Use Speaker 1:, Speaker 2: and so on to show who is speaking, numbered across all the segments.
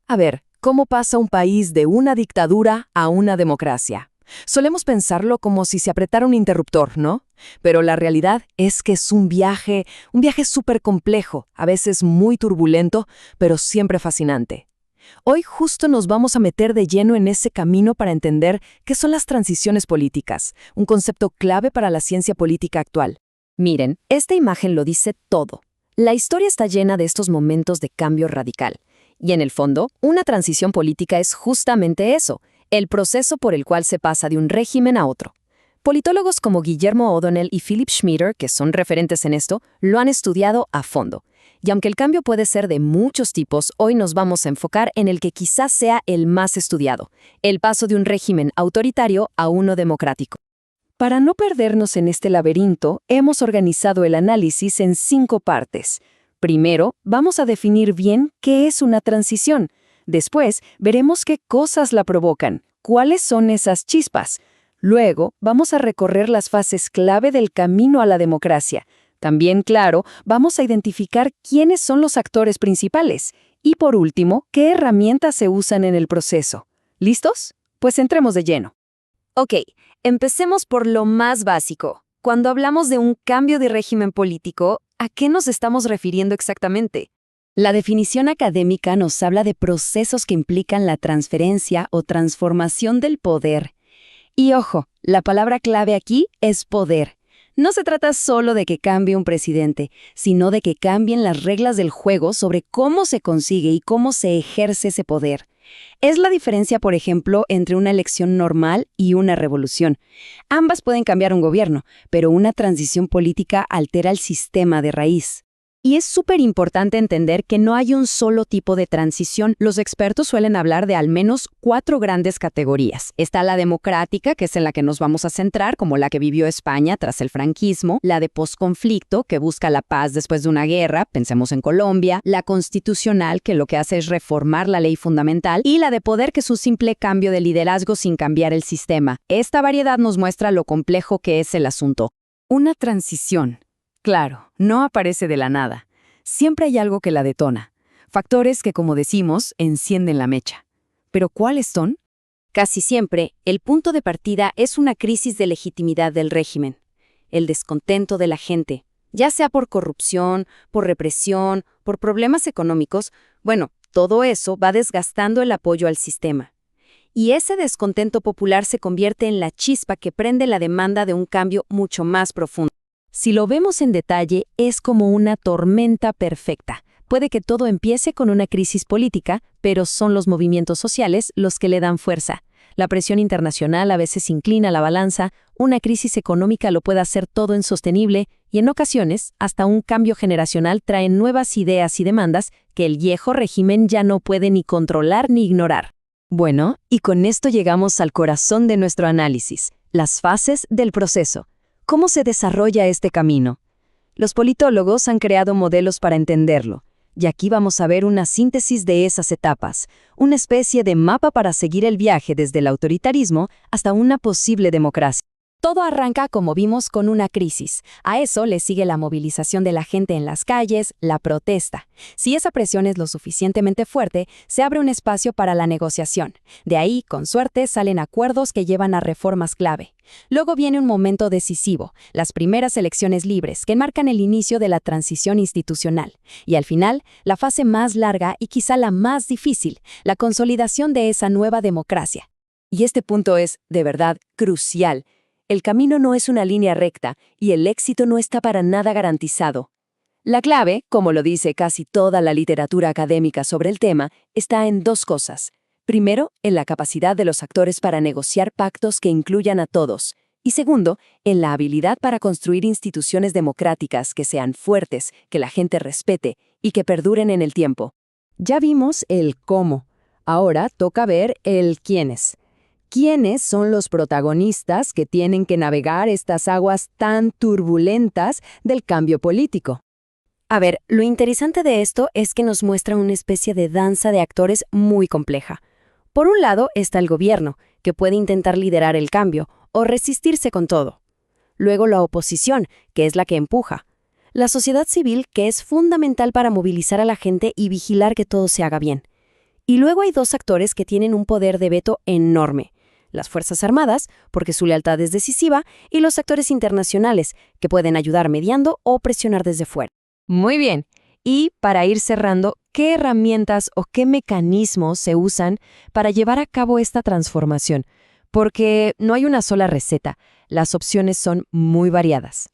Speaker 1: A ver, ¿cómo pasa un país de una dictadura a una democracia? Solemos pensarlo como si se apretara un interruptor, ¿no? Pero la realidad es que es un viaje súper complejo, a veces muy turbulento, pero siempre fascinante. Hoy justo nos vamos a meter de lleno en ese camino para entender qué son las transiciones políticas, un concepto clave para la ciencia política actual. Miren, esta imagen lo dice todo. La historia está llena de estos momentos de cambio radical. Y en el fondo, una transición política es justamente eso, el proceso por el cual se pasa de un régimen a otro. Politólogos como Guillermo O'Donnell y Philip Schmieder, que son referentes en esto, lo han estudiado a fondo. Y aunque el cambio puede ser de muchos tipos, hoy nos vamos a enfocar en el que quizás sea el más estudiado, el paso de un régimen autoritario a uno democrático. Para no perdernos en este laberinto, hemos organizado el análisis en 5 partes. Primero, vamos a definir bien qué es una transición. Después, veremos qué cosas la provocan, cuáles son esas chispas. Luego, vamos a recorrer las fases clave del camino a la democracia. También, claro, vamos a identificar quiénes son los actores principales. Y por último, qué herramientas se usan en el proceso. ¿Listos? Pues entremos de lleno. Ok, empecemos por lo más básico. Cuando hablamos de un cambio de régimen político, ¿a qué nos estamos refiriendo exactamente? La definición académica nos habla de procesos que implican la transferencia o transformación del poder. Y ojo, la palabra clave aquí es poder. No se trata solo de que cambie un presidente, sino de que cambien las reglas del juego sobre cómo se consigue y cómo se ejerce ese poder. Es la diferencia, por ejemplo, entre una elección normal y una revolución. Ambas pueden cambiar un gobierno, pero una transición política altera el sistema de raíz. Y es súper importante entender que no hay un solo tipo de transición. Los expertos suelen hablar de al menos 4 grandes categorías. Está la democrática, que es en la que nos vamos a centrar, como la que vivió España tras el franquismo, la de posconflicto, que busca la paz después de una guerra, pensemos en Colombia, la constitucional, que lo que hace es reformar la ley fundamental, y la de poder, que es un simple cambio de liderazgo sin cambiar el sistema. Esta variedad nos muestra lo complejo que es el asunto. Una transición. Claro, no aparece de la nada. Siempre hay algo que la detona. Factores que, como decimos, encienden la mecha. ¿Pero cuáles son? Casi siempre, el punto de partida es una crisis de legitimidad del régimen. El descontento de la gente, ya sea por corrupción, por represión, por problemas económicos, bueno, todo eso va desgastando el apoyo al sistema. Y ese descontento popular se convierte en la chispa que prende la demanda de un cambio mucho más profundo. Si lo vemos en detalle, es como una tormenta perfecta. Puede que todo empiece con una crisis política, pero son los movimientos sociales los que le dan fuerza. La presión internacional a veces inclina la balanza, una crisis económica lo puede hacer todo insostenible y en ocasiones, hasta un cambio generacional trae nuevas ideas y demandas que el viejo régimen ya no puede ni controlar ni ignorar. Bueno, y con esto llegamos al corazón de nuestro análisis, las fases del proceso. ¿Cómo se desarrolla este camino? Los politólogos han creado modelos para entenderlo, y aquí vamos a ver una síntesis de esas etapas, una especie de mapa para seguir el viaje desde el autoritarismo hasta una posible democracia. Todo arranca, como vimos, con una crisis. A eso le sigue la movilización de la gente en las calles, la protesta. Si esa presión es lo suficientemente fuerte, se abre un espacio para la negociación. De ahí, con suerte, salen acuerdos que llevan a reformas clave. Luego viene un momento decisivo, las primeras elecciones libres, que marcan el inicio de la transición institucional. Y al final, la fase más larga y quizá la más difícil, la consolidación de esa nueva democracia. Y este punto es, de verdad, crucial. El camino no es una línea recta y el éxito no está para nada garantizado. La clave, como lo dice casi toda la literatura académica sobre el tema, está en 2 cosas. Primero, en la capacidad de los actores para negociar pactos que incluyan a todos. Y segundo, en la habilidad para construir instituciones democráticas que sean fuertes, que la gente respete y que perduren en el tiempo. Ya vimos el cómo. Ahora toca ver el quiénes. ¿Quiénes son los protagonistas que tienen que navegar estas aguas tan turbulentas del cambio político? A ver, lo interesante de esto es que nos muestra una especie de danza de actores muy compleja. Por un lado está el gobierno, que puede intentar liderar el cambio o resistirse con todo. Luego la oposición, que es la que empuja. La sociedad civil, que es fundamental para movilizar a la gente y vigilar que todo se haga bien.
Speaker 2: Y luego hay dos actores que tienen un poder de veto enorme: las Fuerzas Armadas, porque su lealtad es decisiva, y los actores internacionales, que pueden ayudar mediando o presionar desde fuera.
Speaker 1: Muy bien. Y para ir cerrando, ¿qué herramientas o qué mecanismos se usan para llevar a cabo esta transformación? Porque no hay una sola receta, las opciones son muy variadas.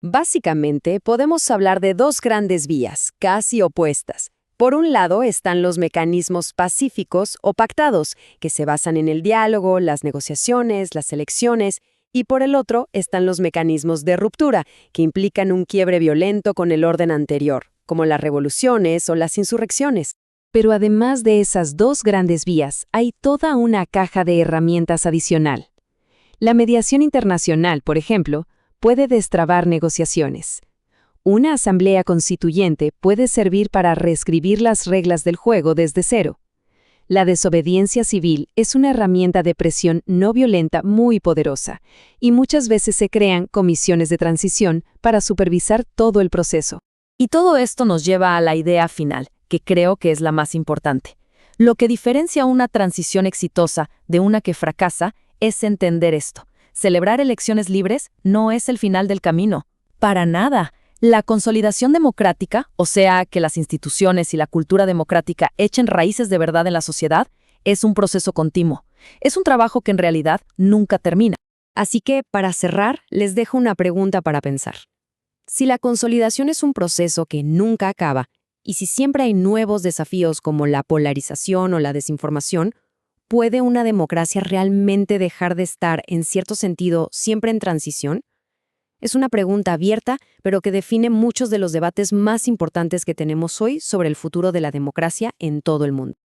Speaker 1: Básicamente, podemos hablar de dos grandes vías, casi opuestas. Por un lado están los mecanismos pacíficos o pactados, que se basan en el diálogo, las negociaciones, las elecciones, y por el otro están los mecanismos de ruptura, que implican un quiebre violento con el orden anterior, como las revoluciones o las insurrecciones. Pero además de esas dos grandes vías, hay toda una caja de herramientas adicional. La mediación internacional, por ejemplo, puede destrabar negociaciones. Una asamblea constituyente puede servir para reescribir las reglas del juego desde cero. La desobediencia civil es una herramienta de presión no violenta muy poderosa, y muchas veces se crean comisiones de transición para supervisar todo el proceso.
Speaker 3: Y todo esto nos lleva a la idea final, que creo que es la más importante. Lo que diferencia una transición exitosa de una que fracasa es entender esto. Celebrar elecciones libres no es el final del camino. Para nada. La consolidación democrática, o sea, que las instituciones y la cultura democrática echen raíces de verdad en la sociedad, es un proceso continuo. Es un trabajo que en realidad nunca termina.
Speaker 2: Así que, para cerrar, les dejo una pregunta para pensar. Si la consolidación es un proceso que nunca acaba, y si siempre hay nuevos desafíos como la polarización o la desinformación, ¿puede una democracia realmente dejar de estar, en cierto sentido, siempre en transición? Es una pregunta abierta, pero que define muchos de los debates más importantes que tenemos hoy sobre el futuro de la democracia en todo el mundo.